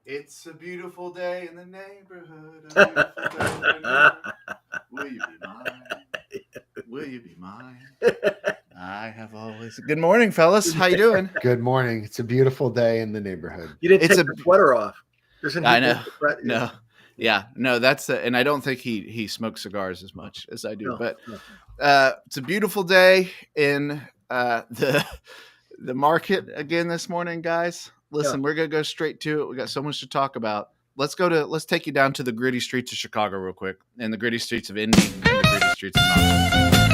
It's a beautiful day in the neighborhood. A beautiful day in the neighborhood. Will you be mine? Will you be mine? I have always. Good morning, fellas. How you doing? Good morning. It's a beautiful day in the neighborhood. You didn't It's take the sweater off. I know. No. Yeah. No, that's and I don't think he smokes cigars as much as I do. No, but no. It's a beautiful day in the market again this morning, guys. Listen, we're gonna go straight to it. We got so much to talk about. Let's take you down to the gritty streets of Chicago real quick, and the gritty streets of Indy, and the gritty streets of Knoxville.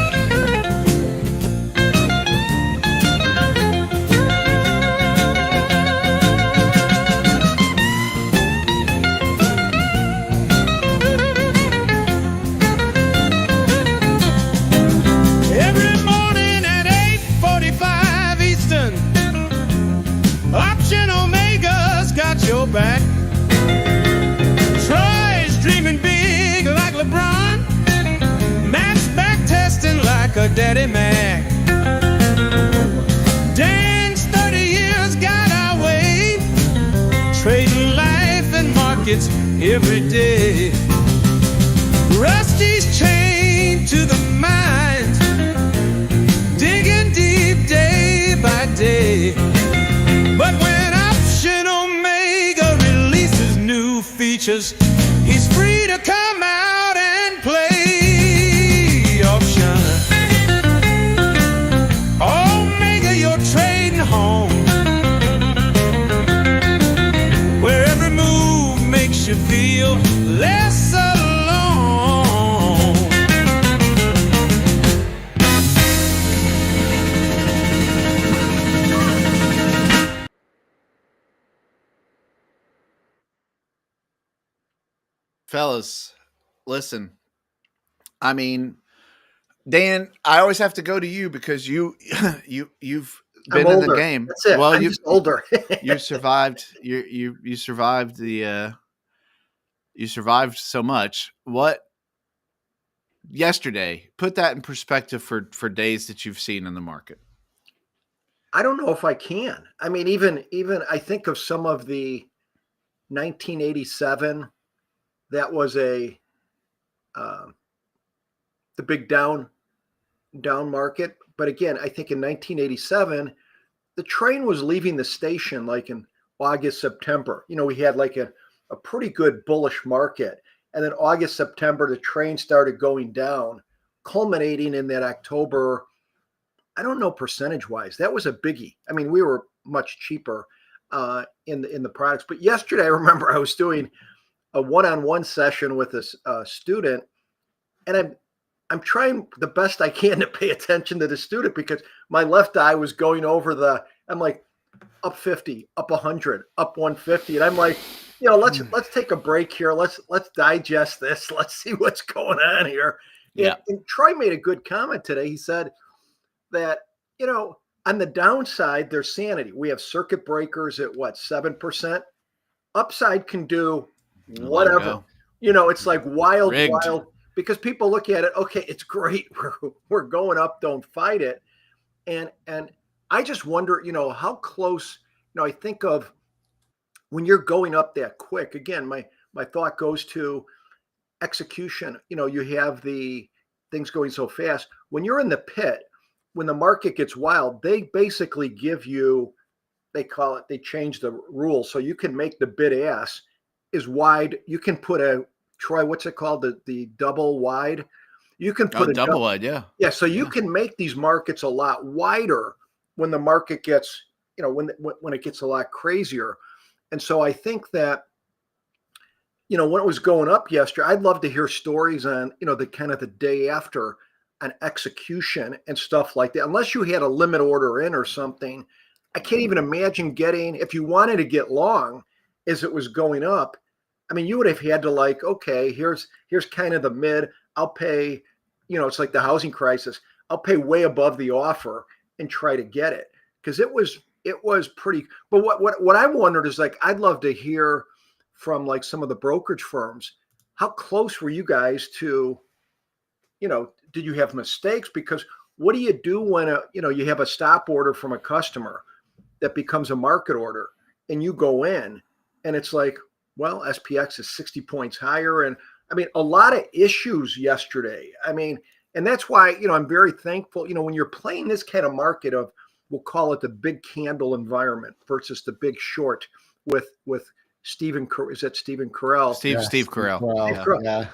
Every morning at 8:45 Eastern, Option Omega's got your back. Troy's dreaming big like LeBron. Matt's back testing like a Daddy Mac. Dan's 30 years got our way, trading life and markets every day. Rusty's chained to the mines, digging deep day by day. But when Option Omega releases new features, he's free to come out and play option. Omega, you're trading home, where every move makes you feel less alone. Fellas, listen. I mean, Dan, I always have to go to you because you've been in the game. That's it. Well, I'm just older. you survived. You survived you survived so much. What yesterday? Put that in perspective for days that you've seen in the market. I don't know if I can. I mean, even I think of some of the 1987. That was the big down market. But again, I think in 1987, the train was leaving the station like in August, September. You know, we had like a pretty good bullish market. And then August, September, the train started going down, culminating in that October. I don't know percentage-wise. That was a biggie. I mean, we were much cheaper in the products. But yesterday, I remember I was doing a one-on-one session with a student, and I'm trying the best I can to pay attention to the student because my left eye was going over I'm like up 50, up 100, up 150, and I'm like, let's take a break here. Let's digest this. Let's see what's going on here. Yeah. And Troy made a good comment today. He said that on the downside there's sanity. We have circuit breakers at 7%. Upside can do whatever, it's like wild, because people look at it. Okay, it's great. We're going up. Don't fight it. And I just wonder, how close, I think of when you're going up that quick, again, my thought goes to execution. You have the things going so fast. When you're in the pit, when the market gets wild, they basically give you, they change the rules. So you can make the bid ask is wide. You can put Troy, what's it called? The double wide. You can put a double wide, yeah. Yeah. So you can make these markets a lot wider when the market gets, when it gets a lot crazier. And so I think that, when it was going up yesterday, I'd love to hear stories on, the kind of the day after on execution and stuff like that. Unless you had a limit order in or something, I can't even imagine if you wanted to get long as it was going up. I mean, you would have had to okay, here's kind of the mid. I'll pay, it's like the housing crisis. I'll pay way above the offer and try to get it because it was pretty. But what I wondered is I'd love to hear from some of the brokerage firms. How close were you guys to, did you have mistakes? Because what do you do when you have a stop order from a customer that becomes a market order and you go in and it's like, well, SPX is 60 points higher. And I mean, a lot of issues yesterday. I mean, and that's why, I'm very thankful, when you're playing this kind of market of, we'll call it the big candle environment versus the big short with Stephen, is that Stephen Carell? Steve Carell. Steve Carell. Yeah.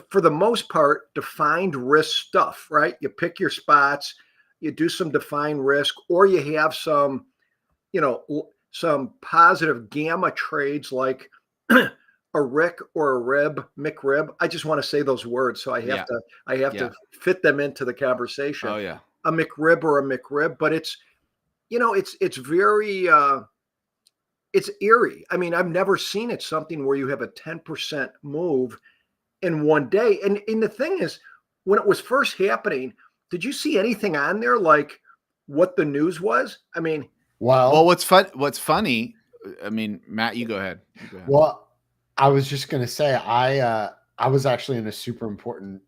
For the most part, defined risk stuff, right? You pick your spots, you do some defined risk, or you have some, some positive gamma trades like a Rick or a Rib, McRib. I just want to say those words, so I have to fit them into the conversation. Oh yeah, a McRib or a McRib, but it's, it's very, it's eerie. I mean, I've never seen it something where you have a 10% move in one day. And the thing is, when it was first happening, did you see anything on there like what the news was? I mean, well, what's funny? I mean, Matt, you go ahead. Well, I was just going to say, I was actually in a super important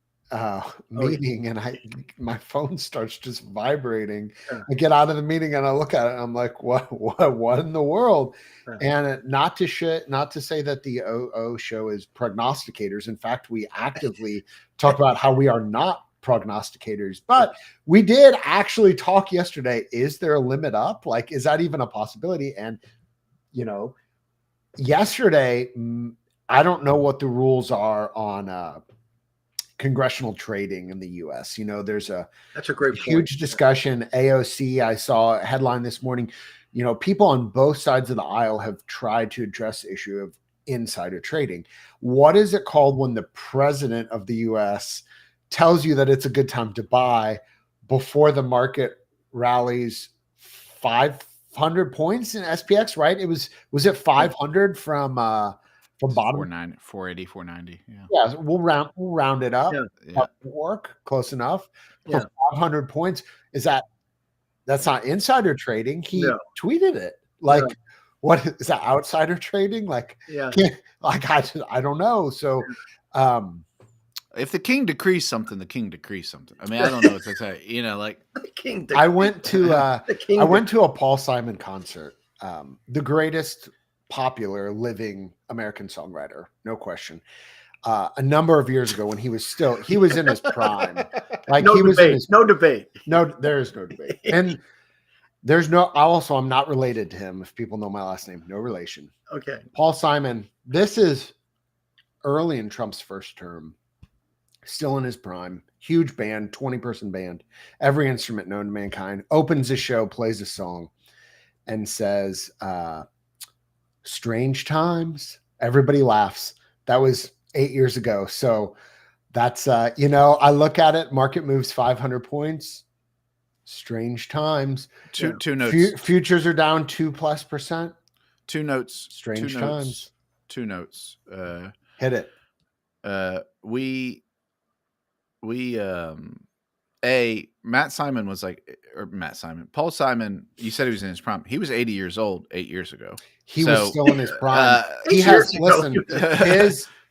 meeting, and my phone starts just vibrating. I get out of the meeting and I look at it and I'm like, what in the world? And not to say that the OO show is prognosticators. In fact, we actively talk about how we are not prognosticators, but we did actually talk yesterday. Is there a limit up? Like, is that even a possibility? And, yesterday, I don't know what the rules are on, congressional trading in the U.S. There's that's a great huge discussion. AOC, I saw a headline this morning. People on both sides of the aisle have tried to address the issue of insider trading. What is it called when the president of the U.S. tells you that it's a good time to buy before the market rallies 500 points in SPX? Right? Was it 500 from bottom? 480, 490. Yeah, we'll round it up. Yeah. Work close enough. For 500 points. That's not insider trading. He tweeted it. Like, what is that? Outsider trading? Like, I don't know. So, if the king decrees something, the king decrees something. I mean, I don't know what to say. Like the king. I went to a Paul Simon concert. The greatest popular living American songwriter, no question. A number of years ago, when he was in his prime, like no debate. There is no debate, and I'm not related to him. If people know my last name, no relation. Okay, Paul Simon. This is early in Trump's first term, still in his prime. Huge band, 20-person band, every instrument known to mankind. Opens the show, plays a song, and says, "Strange times." Everybody laughs. That was 8 years ago. So that's, I look at it, market moves 500 points. Strange times. Two notes. Futures are down 2+%. 2 notes. Strange times. 2 notes. Hit it. Paul Simon, you said he was in his prime. He was 80 years old 8 years ago. He was still in his prime.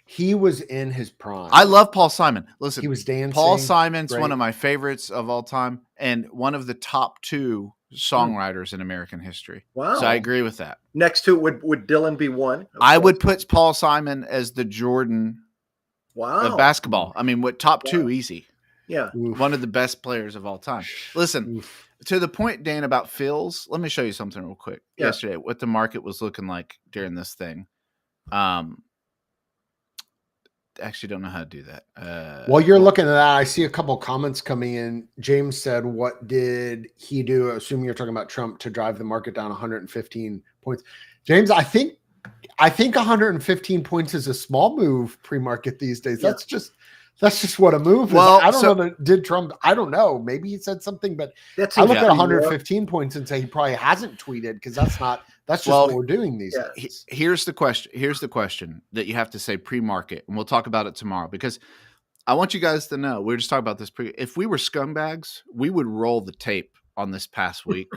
He was in his prime. I love Paul Simon. Listen, he was dancing. Paul Simon's one of my favorites of all time and one of the top 2 songwriters in American history. Wow. So I agree with that. Next to would Dylan be one? I would put Paul Simon as the Jordan of basketball. I mean, top 2 easy. Yeah. Oof. One of the best players of all time. Listen, to the point, Dan, about fills, let me show you something real quick. Yeah. Yesterday, what the market was looking like during this thing. Actually don't know how to do that. While you're looking at that, I see a couple comments coming in. James said, what did he do? Assuming you're talking about Trump, to drive the market down 115 points. James, I think 115 points is a small move pre-market these days. Yeah. That's just what a move is. Well, I don't know that did Trump. I don't know. Maybe he said something, but I look at 115 points and say he probably hasn't tweeted, because that's just what we're doing these days. Here's the question that you have to say pre-market, and we'll talk about it tomorrow, because I want you guys to know, we were just talking about this if we were scumbags, we would roll the tape on this past week.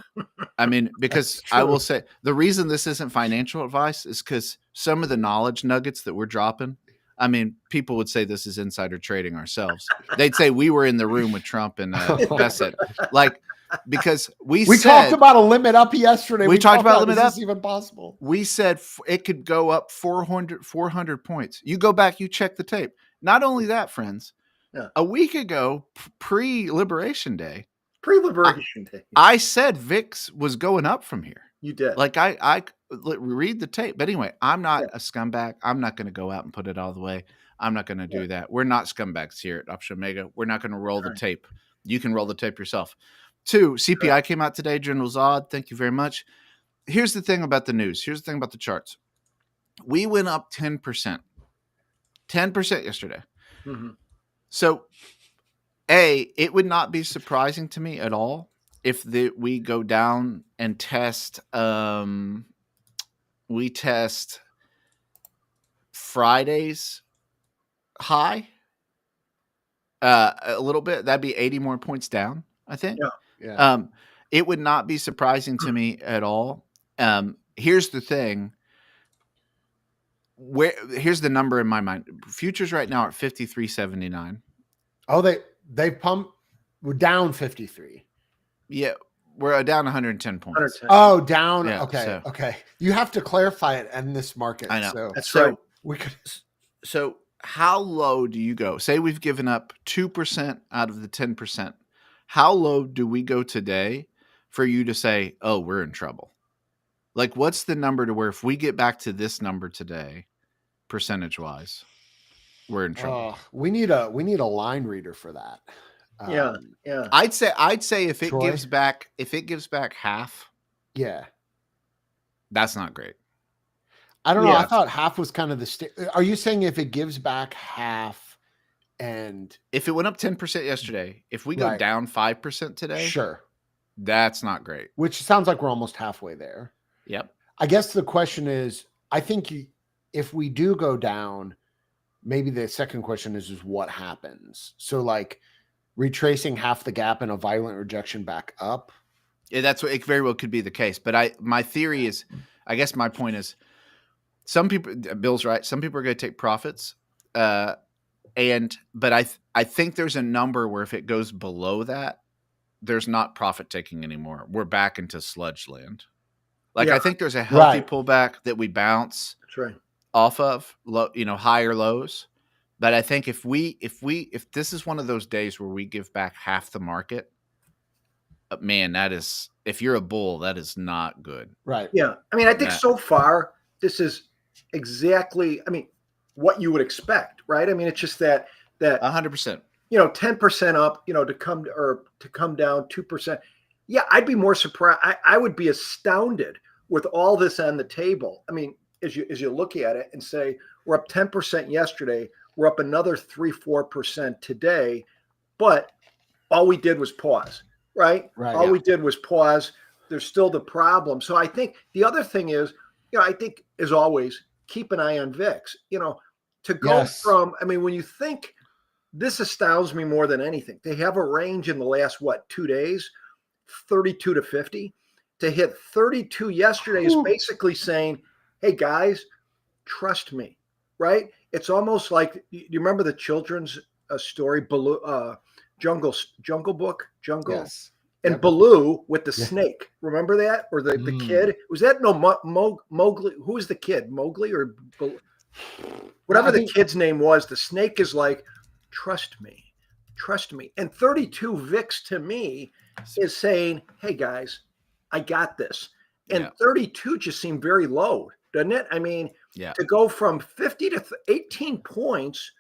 I mean, because I will say the reason this isn't financial advice is because some of the knowledge nuggets that we're dropping, I mean, people would say this is insider trading ourselves. They'd say we were in the room with Trump and Bassett. Like, because we talked about a limit up yesterday. We talked about limit up. Is this even possible? We said it could go up 400 points. You go back, you check the tape. Not only that, friends, a week ago, pre-Liberation Day, I said VIX was going up from here. You did. Like I read the tape. But anyway, I'm not a scumbag. I'm not going to go out and put it all the way. I'm not going to do that. We're not scumbags here at Option Omega. We're not going to roll the tape. You can roll the tape yourself. 2, CPI came out today. General's odd. Thank you very much. Here's the thing about the news. Here's the thing about the charts. We went up 10%. 10% yesterday. Mm-hmm. So, it would not be surprising to me at all if we go down and test. We test Friday's high a little bit. That'd be 80 more points down, I think. Yeah. It would not be surprising to me at all. Here's the thing. Here's the number in my mind. Futures right now are at 53.79. Oh, they pumped. We're down 53. Yeah, we're down 110 points. 110. Oh, down. Yeah, okay. Okay. You have to clarify it in this market. I know. So that's right. We could. So how low do you go? Say we've given up 2% out of the 10%. How low do we go today for you to say, oh, we're in trouble? Like, what's the number to where if we get back to this number today, percentage-wise, we're in trouble? We need a line reader for that. Yeah. I'd say if it gives back half, that's not great. I don't know. I thought half was kind of are you saying if it gives back half, and if it went up 10% yesterday, if we go down 5% today, sure, that's not great. Which sounds like we're almost halfway there. Yep. I guess the question is, I think if we do go down, maybe the second question is what happens? So like retracing half the gap and a violent rejection back up. Yeah, that's what it very well could be the case. But my theory is, I guess my point is, some people, Bill's right. Some people are going to take profits. But I think there's a number where if it goes below that, there's not profit taking anymore. We're back into sludge land. Like I think there's a healthy pullback that we bounce off of, higher lows. But I think if this is one of those days where we give back half the market, man, if you're a bull, that is not good. Right. Yeah. I mean, I think so far this is exactly, what you would expect, right? I mean, it's just that 100%. 10% up, to come down 2%. Yeah, I'd be more surprised. I would be astounded with all this on the table. I mean, as you look at it and say we're up 10% yesterday, we're up another 3-4% today, but all we did was pause, right? All we did was pause. There's still the problem. So I think the other thing is, I think as always, keep an eye on VIX. To go from, when you think, this astounds me more than anything. They have a range in the last 2 days, 32 to 50. To hit 32 yesterday is basically saying, hey guys, trust me, right? It's almost like, you remember the children's story, Jungle Book? Yes. And Baloo with the snake. Remember that? Or the kid? Was that Mowgli? Who was the kid? Mowgli or whatever the kid's name was? The snake is like, trust me. And 32 VIX to me is saying, hey guys, I got this. And 32 just seemed very low, doesn't it? To go from 50 to 18 points,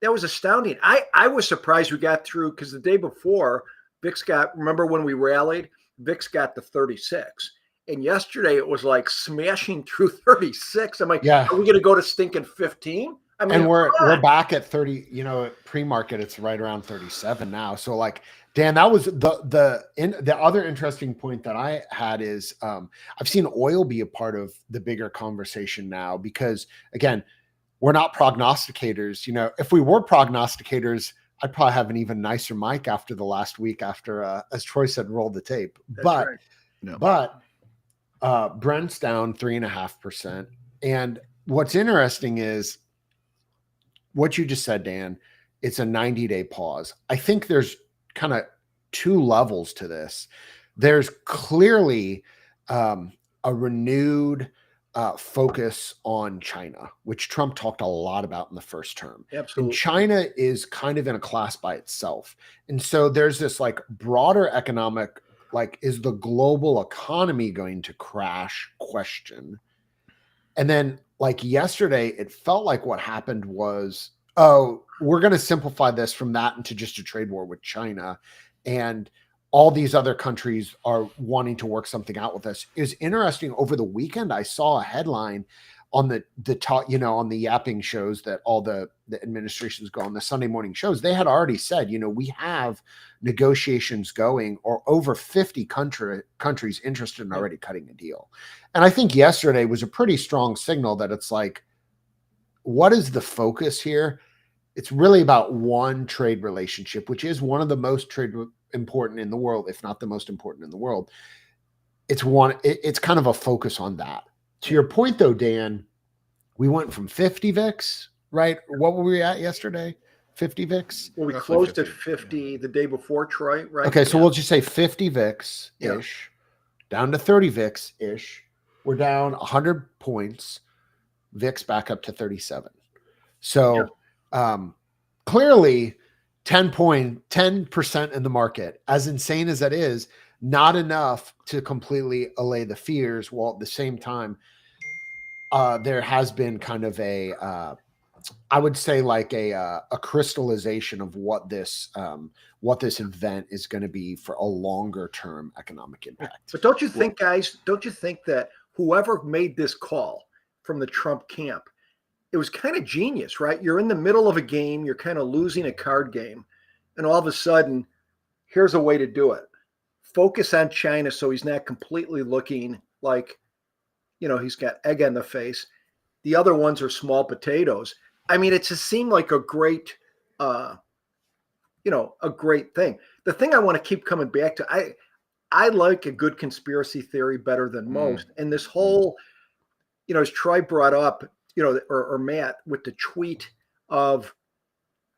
that was astounding. I was surprised we got through, because the day before, VIX remember when we rallied, VIX got to 36. And yesterday it was like smashing through 36. I'm like, are we going to go to stinking 15? And we're back at 30, pre-market, it's right around 37 now. So like, Dan, that was the other interesting point that I had is I've seen oil be a part of the bigger conversation now, because again, we're not prognosticators. If we were prognosticators, I'd probably have an even nicer mic after the last week after, as Troy said, roll the tape. But Brent's down 3.5%. And what's interesting is what you just said, Dan, it's a 90-day pause. I think there's kind of two levels to this. There's clearly a renewed focus on China, which Trump talked a lot about in the first term. Absolutely. And China is kind of in a class by itself. And so there's this like broader economic, like, is the global economy going to crash question? And then like yesterday, it felt like what happened was, oh, we're going to simplify this from that into just a trade war with China. And all these other countries are wanting to work something out with us. Is interesting. Over the weekend, I saw a headline on the top, on the yapping shows that all the administrations go on, the Sunday morning shows. They had already said, we have negotiations going, or over 50 countries interested in already cutting a deal. And I think yesterday was a pretty strong signal that it's like, what is the focus here? It's really about one trade relationship, which is one of the most important in the world, if not the most important in the world. It's kind of a focus on that. To your point though, Dan, we went from 50 VIX, right? What were we at yesterday? 50 VIX? Well, we closed at 50 the day before, Troy, right? Okay, so we'll just say 50 VIX-ish, down to 30 VIX-ish. We're down 100 points, VIX back up to 37. So clearly 10% in the market, as insane as that is, not enough to completely allay the fears, while at the same time, there has been kind of I would say like a crystallization of what this event is going to be for a longer term economic impact. But don't you think, guys, that whoever made this call from the Trump camp, it was kind of genius, right? You're in the middle of a game, you're kind of losing a card game, and all of a sudden, here's a way to do it. Focus on China so he's not completely looking like, he's got egg on the face. The other ones are small potatoes. I mean, it just seemed like a great, a great thing. The thing I want to keep coming back to, I like a good conspiracy theory better than most. And this whole, as Troy brought up, or Matt with the tweet of,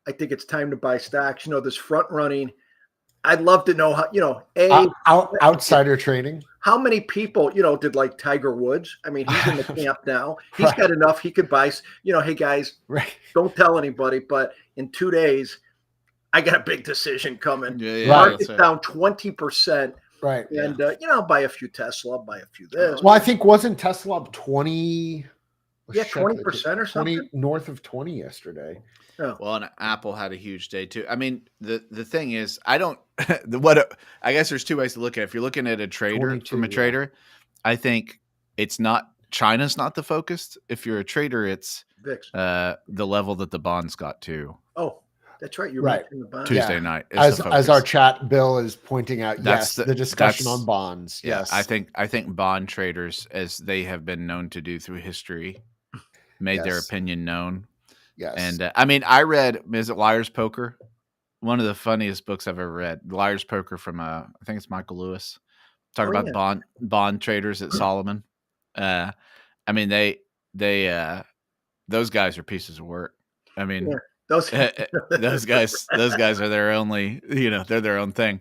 I think it's time to buy stocks, this front running. I'd love to know how, outsider trading. How many people, did like Tiger Woods? I mean, he's in the camp now. He's got enough. He could buy, hey guys, don't tell anybody, but in 2 days, I got a big decision coming. Market's down 20%. Right. And, I'll buy a few Tesla, buy a few this. Well, I think wasn't Tesla up 20? 20% or something. 20, north of 20 yesterday. Yeah. Well, and Apple had a huge day too. I mean, the thing is, I guess there's two ways to look at it. If you're looking at a trader from a trader, I think it's not, China's not the focus. If you're a trader, it's VIX. The level that the bonds got to. Oh, that's right. You're right. The bonds. Tuesday night. As our chat Bill is pointing out, that's the discussion on bonds. Yeah, yes. I think bond traders, as they have been known to do through history, made their opinion known. Yes. And I mean, I read, is it Liar's Poker? One of the funniest books I've ever read. Liar's Poker from I think it's Michael Lewis. Talk about bond traders at Solomon. I mean, they those guys are pieces of work. I mean, those guys are their only, they're their own thing.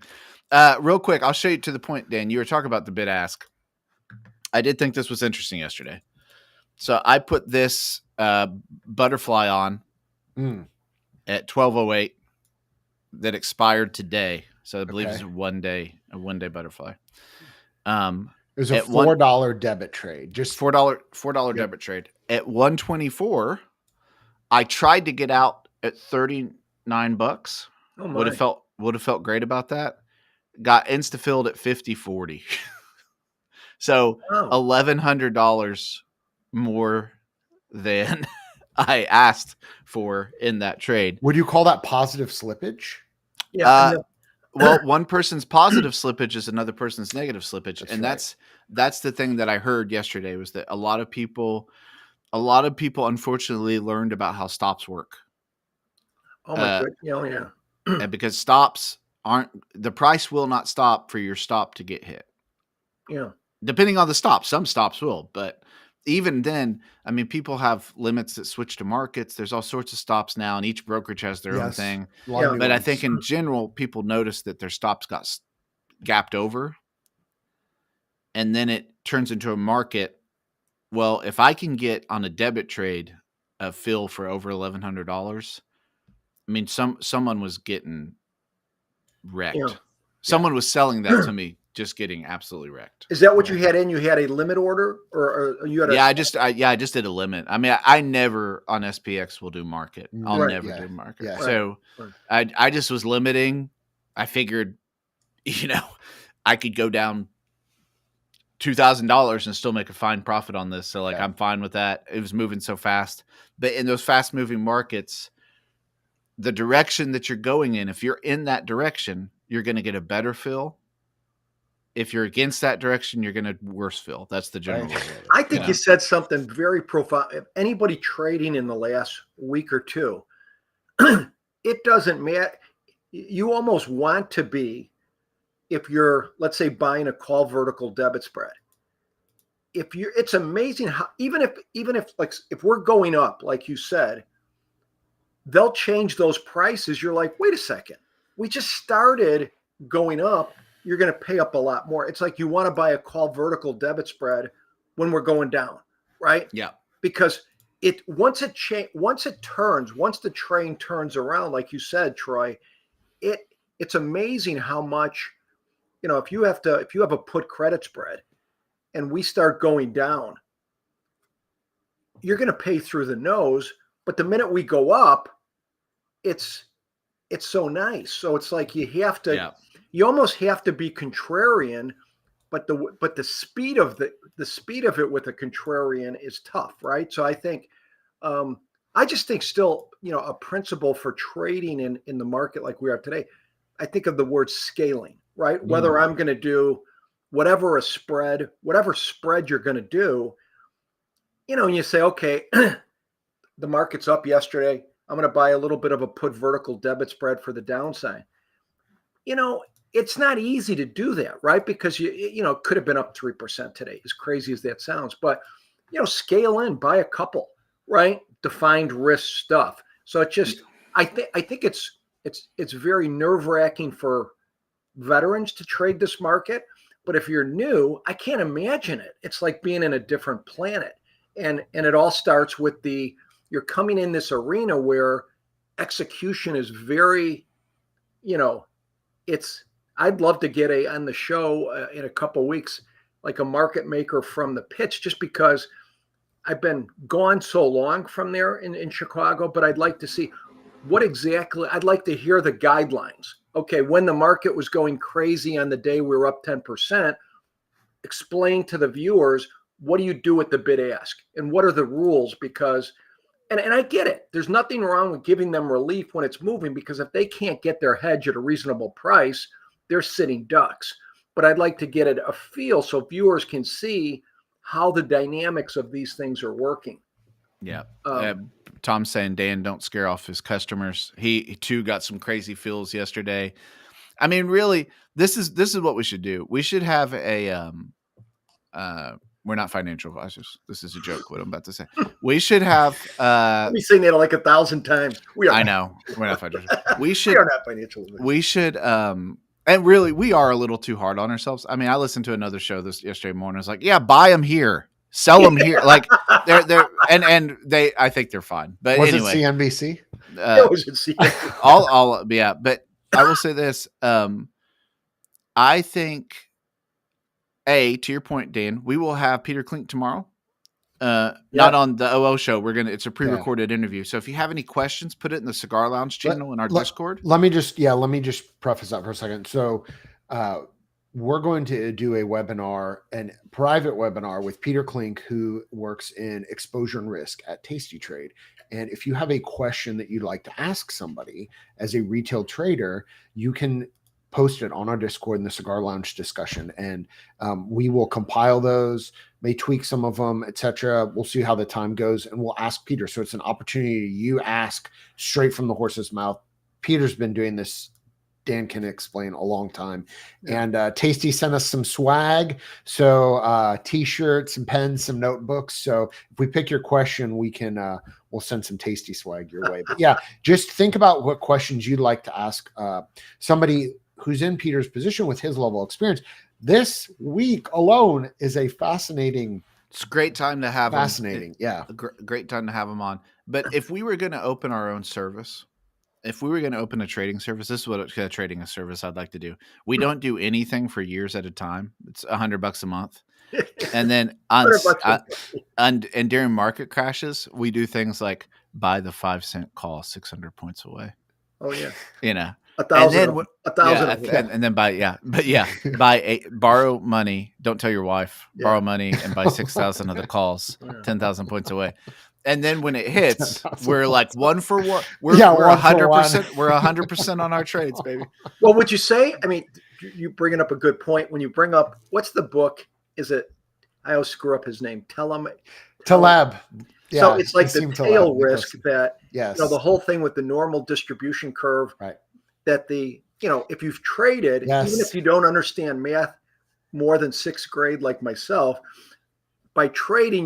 Real quick, I'll show you to the point, Dan. You were talking about the bid ask. I did think this was interesting yesterday. So I put this butterfly on at 12:08 that expired today. So I believe it's a one day butterfly. It was a $4 debit trade, just $4 debit trade at 124. I tried to get out at $39. Oh my. Would have felt great about that. Got insta filled at 50.40. So $1,100 more than I asked for in that trade. Would you call that positive slippage? Yeah. Well, one person's positive slippage is another person's negative slippage. That's that's the thing that I heard yesterday, was that a lot of people unfortunately learned about how stops work. Oh my goodness. And because stops the price will not stop for your stop to get hit. Yeah. Depending on the stop, some stops will, but even then, I mean, people have limits that switch to markets. There's all sorts of stops now, and each brokerage has their own thing. But I think in general, people notice that their stops got gapped over, and then it turns into a market. Well, if I can get on a debit trade a fill for over $1,100, I mean, someone was getting wrecked. Yeah. Someone was selling that to me, just getting absolutely wrecked. Is that what you had in? You had a limit order, or you had? I just did a limit. I mean, I never on SPX will do market. I'll never do market. Yeah. So I just was limiting. I figured, I could go down $2,000 and still make a fine profit on this. So I'm fine with that. It was moving so fast, but in those fast moving markets, the direction that you're going in, if you're in that direction, you're going to get a better fill. If you're against that direction, you're going to worse fill. That's the general rule. I think you said something very profound. If anybody trading in the last week or two, it doesn't matter. You almost want to be, if you're, let's say, buying a call vertical debit spread. It's amazing how even if we're going up, like you said, they'll change those prices. You're like, wait a second, we just started going up. You're going to pay up a lot more. It's like you want to buy a call vertical debit spread when we're going down, right? Yeah. Because once the train turns around, like you said, Troy, it's amazing how much, if you have a put credit spread and we start going down, you're going to pay through the nose. But the minute we go up, it's so nice. So it's like you have to. Yeah. You almost have to be contrarian, but the speed of it with a contrarian is tough, right? So I think, I just think still, a principle for trading in the market like we are today, I think of the word scaling, right? Mm. Whether I'm going to do whatever spread you're going to do, and you say, okay, the market's up yesterday, I'm going to buy a little bit of a put vertical debit spread for the downside. It's not easy to do that, right? Because it could have been up 3% today, as crazy as that sounds. But scale in, buy a couple, right? Defined risk stuff. So it just, I think it's very nerve-wracking for veterans to trade this market. But if you're new, I can't imagine it. It's like being in a different planet, and it all starts with you're coming in this arena where execution is very, I'd love to get on the show in a couple of weeks, like a market maker from the pitch, just because I've been gone so long from there in Chicago, but I'd like to see I'd like to hear the guidelines. Okay, when the market was going crazy on the day we were up 10%, explain to the viewers, what do you do with the bid ask? And what are the rules? Because, and I get it, there's nothing wrong with giving them relief when it's moving, because if they can't get their hedge at a reasonable price, they're sitting ducks. But I'd like to get a feel so viewers can see how the dynamics of these things are working. Yeah. Tom's saying, Dan, don't scare off his customers. He too got some crazy feels yesterday. I mean, really, this is what we should do. We should have we're not financial advisors. This is a joke, what I'm about to say. We should have Let me say that like 1,000 times. I know. We're not financial. We are not financial advisors. We should and really, we are a little too hard on ourselves. I mean, I listened to another show yesterday morning. I was like, yeah, buy them here, sell them here. Like they're and they, I think they're fine. But was anyway, it CNBC? Was it CNBC? Yeah. But I will say this. I think, to your point, Dan, we will have Peter Clink tomorrow. Not on the OL show. It's a pre-recorded interview. So if you have any questions, put it in the Cigar Lounge channel in our Discord. Let me just preface that for a second. So we're going to do a webinar, a private webinar with Peter Clink, who works in exposure and risk at Tasty Trade. And if you have a question that you'd like to ask somebody as a retail trader, you can post it on our Discord in the Cigar Lounge discussion, and we will compile those, may tweak some of them, etc. We'll see how the time goes, and we'll ask Peter. So it's an opportunity you ask straight from the horse's mouth. Peter's been doing this Dan can explain a long time. And Tasty sent us some swag. So t-shirts, some pens, some notebooks. So if we pick your question, we can we'll send some Tasty swag your way. But yeah, just think about what questions you'd like to ask somebody who's in Peter's position with his level of experience. This week alone is a fascinating. It's a great time to have fascinating. A great time to have them on. But if we were going to open our own service, if we were going to open a trading service, this is what trading a service I'd like to do. We don't do anything for years at a time. It's $100 a month. And then and during market crashes, we do things like buy the 5-cent call 600 points away. Oh yeah. You know, 1,000. And then borrow money. Don't tell your wife. Yeah. Borrow money and buy 6,000 of the calls, 10,000 points away. And then when it hits, we're like 1 for 1. We're 100%. We're 100% on our trades, baby. Well, would you say? I mean, you bringing up a good point. When you bring up, what's the book? Is it? I always screw up his name. Taleb. Yeah, so it's like the tail risk that yes. The whole thing with the normal distribution curve. Right. That if you've traded, even if you don't understand math more than 6th grade like myself, by trading,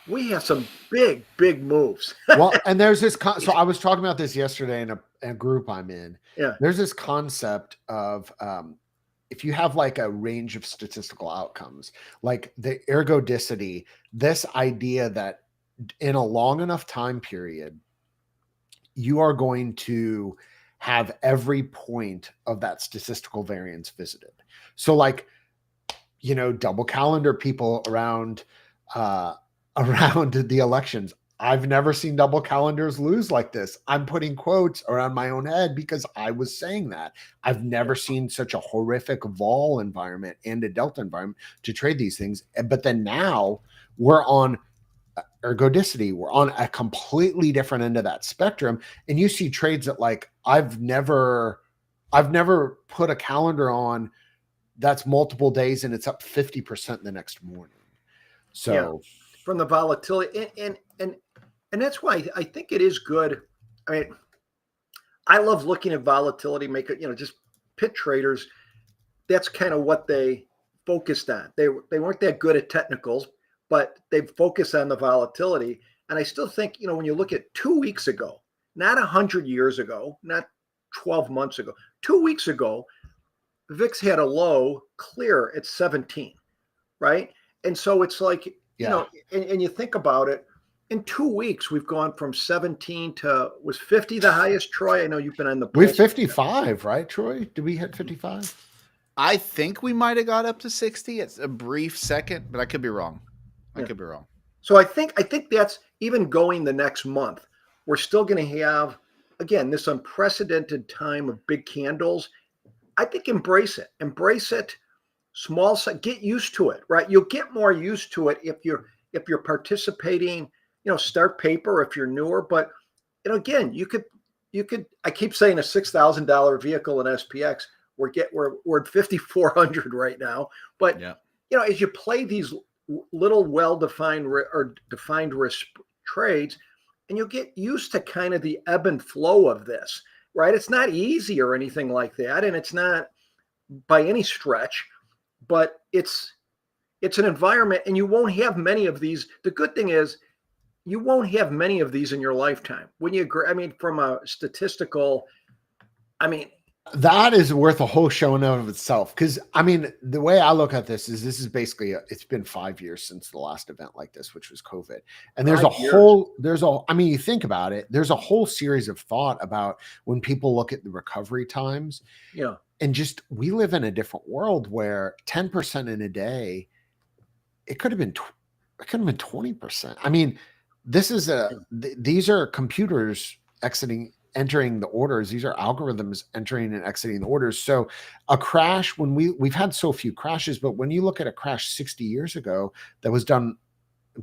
we have some big moves. Well, and there's this. So I was talking about this yesterday in a group I'm in. Yeah. There's this concept of if you have like a range of statistical outcomes, like the ergodicity, this idea that in a long enough time period, you are going to have every point of that statistical variance visited. So like, double calendar people around the elections. I've never seen double calendars lose like this. I'm putting quotes around my own head because I was saying that. I've never seen such a horrific vol environment and a delta environment to trade these things. But then now we're on ergodicity. We're on a completely different end of that spectrum. And you see trades that like, I've never put a calendar on that's multiple days and it's up 50% the next morning. So from the volatility and that's why I think it is good. I mean, I love looking at volatility, just pit traders. That's kind of what they focused on. They weren't that good at technicals, but they focused on the volatility. And I still think, when you look at 2 weeks ago, not 100 years ago, not 12 months ago, 2 weeks ago, VIX had a low clear at 17, right? And so it's like, and you think about it, in 2 weeks, we've gone from 17 to, was 50 the highest, Troy? I know you've been on the. We're 55, right, Troy? Did we hit 55? I think we might have got up to 60. It's a brief second, but I could be wrong. I could be wrong. So I think that's even going the next month. We're still going to have, again, this unprecedented time of big candles. I think embrace it. Embrace it. Small, get used to it, right? You'll get more used to it if you're participating. Start paper if you're newer. But again, you could. I keep saying a $6,000 vehicle in SPX. We're at 5,400 right now. But as you play these little well-defined or defined risk trades, and you'll get used to kind of the ebb and flow of this, right? It's not easy or anything like that, and it's not by any stretch, but it's an environment, and you won't have many of these. The good thing is you won't have many of these in your lifetime. When you agree, from a statistical, that is worth a whole show in and of itself. Because the way I look at this is basically it's been 5 years since the last event like this, which was COVID. And you think about it, there's a whole series of thought about when people look at the recovery times. Yeah. And just, we live in a different world where 10% in a day, it could have been 20%. This is these are computers entering the orders. These are algorithms entering and exiting the orders. So a crash, when we've had so few crashes, but when you look at a crash 60 years ago that was done,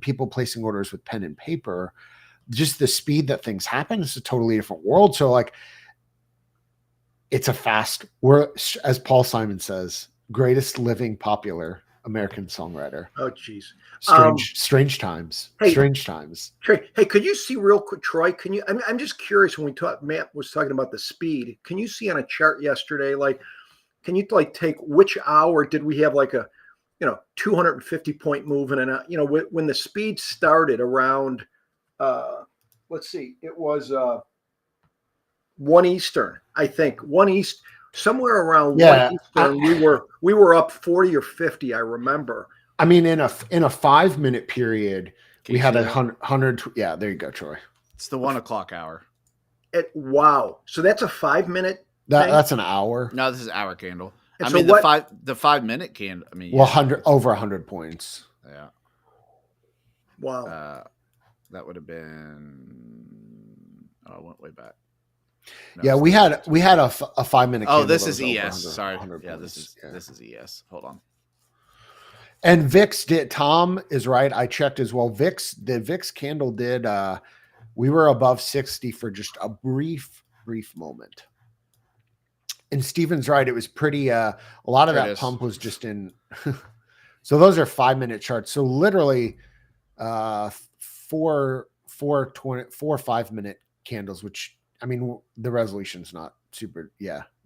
people placing orders with pen and paper, just the speed that things happen is a totally different world. So like, we're, as Paul Simon says, greatest living popular American songwriter. Oh, geez. Strange times. Hey, strange times. Hey, could you see real quick, Troy? Can you? I'm just curious. When we talked, Matt was talking about the speed. Can you see on a chart yesterday? Like, can you like take which hour did we have like a 250 point move in an when the speed started around let's see, it was 1 Eastern, I think. 1 East, somewhere around 1 Eastern, we were up 40 or 50, I remember. I mean, in a 5 minute period, we had 100. Yeah, there you go, Troy. It's the 1 o'clock hour. Wow. So that's a 5 minute. That's an hour. No, this is hour candle. And I so mean, the 5 minute candle. I mean, well, over 100 points. Yeah. Wow. That would have been. Oh, I went way back. No, yeah, we had a 5 minute. Oh, this is ES. Sorry. Yeah, this is ES. Hold on. And VIX did. Tom is right. I checked as well. The VIX candle did. We were above 60 for just a brief moment. And Steven's right. It was pretty. A lot of that pump was just in. So those are 5 minute charts. So literally, 4 5 minute candles. Which I mean, the resolution's not super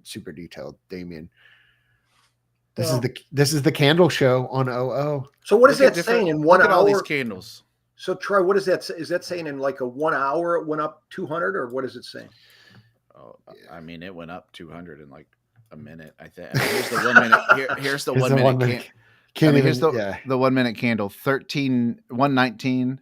detailed. Damien. This is the candle show on OO. So what is that saying in 1 hour? Look at all these candles. So Troy, what is that? Is that saying in like a 1 hour it went up 200, or what is it saying? Oh, I mean, it went up 200 in like a minute. I think. I mean, here's the 1 minute. Here's the 1 minute. Here's the 1 minute candle. 119.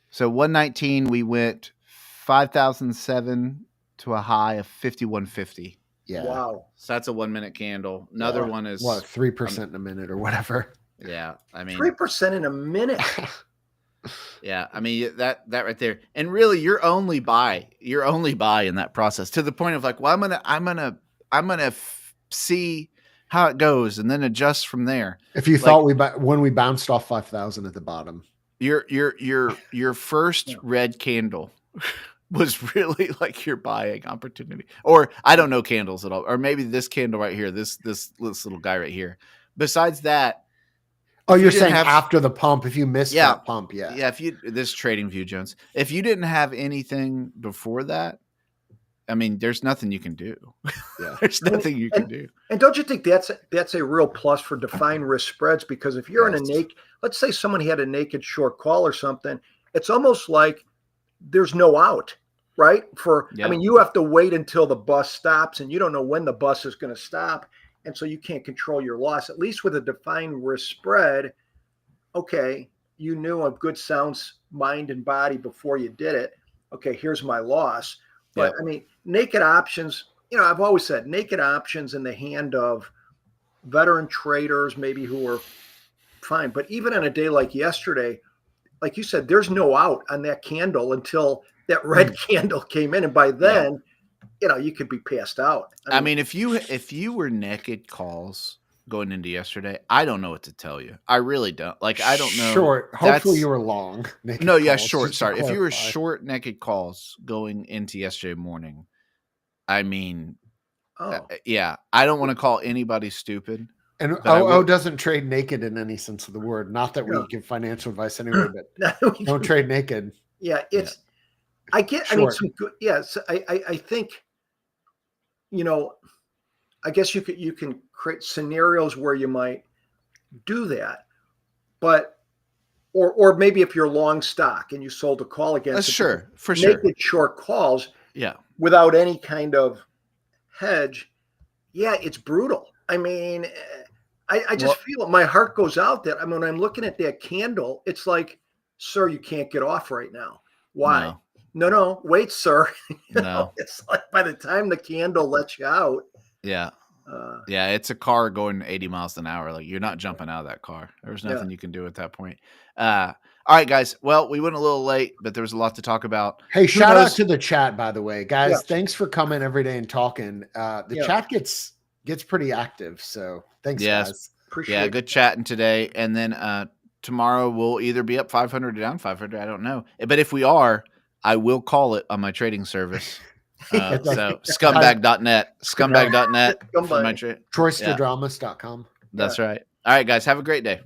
So 119, we went 5,007 to a high of 5,150. Yeah. Wow. So that's a 1 minute candle. Another one is 3% in a minute or whatever. Yeah, I mean 3% in a minute. Yeah, I mean that right there. And really, you're only buy in that process to the point of like, well, I'm gonna see how it goes and then adjust from there. If you thought when we bounced off 5,000 at the bottom, your first red candle was really like your buying opportunity. Or I don't know candles at all. Or maybe this candle right here, this little guy right here. Besides that. Oh, you're saying after the pump, if you missed that pump, Yeah, this Trading View, Jones. If you didn't have anything before that, I mean, there's nothing you can do. Yeah. There's nothing you can do. And don't you think that's a real plus for defined risk spreads? Because if you're in a naked, let's say someone had a naked short call or something, it's almost like there's no out, right? I mean, you have to wait until the bus stops, and you don't know when the bus is going to stop. And so you can't control your loss. At least with a defined risk spread, okay, you knew a good sound mind and body before you did it. Okay, here's my loss. But I mean, naked options, I've always said naked options in the hand of veteran traders, maybe who are fine. But even on a day like yesterday, like you said, there's no out on that candle until that red candle came in. And by then, you could be passed out. I mean, if you were naked calls going into yesterday, I don't know what to tell you. I really don't. Like, I don't know. Short. Hopefully you were long. Short. Sorry. If you were short naked calls going into yesterday morning, I mean, I don't want to call anybody stupid. And OO doesn't trade naked in any sense of the word. Not that we give financial advice anyway, but don't trade naked. Yeah, I get. Short. I mean, some good. Yes, I think. I guess you can create scenarios where you might do that, but or maybe if you're long stock and you sold a call against for sure naked short calls, without any kind of hedge, it's brutal. I mean, I just feel it. My heart goes out that when I'm looking at that candle, it's like, sir, you can't get off right now. Why? No, wait, sir. It's like by the time the candle lets you out. Yeah. It's a car going 80 miles an hour. Like, you're not jumping out of that car. There's nothing you can do at that point. All right, guys. Well, we went a little late, but there was a lot to talk about. Hey, shout out to the chat, by the way, guys. Yeah. Thanks for coming every day and talking. The chat gets pretty active. So thanks, guys. Appreciate it. Good chatting today. And then tomorrow we'll either be up 500 or down 500. I don't know. But if we are, I will call it on my trading service. So scumbag.net for my trade. TroyStradramas.com. That's right. All right, guys, have a great day.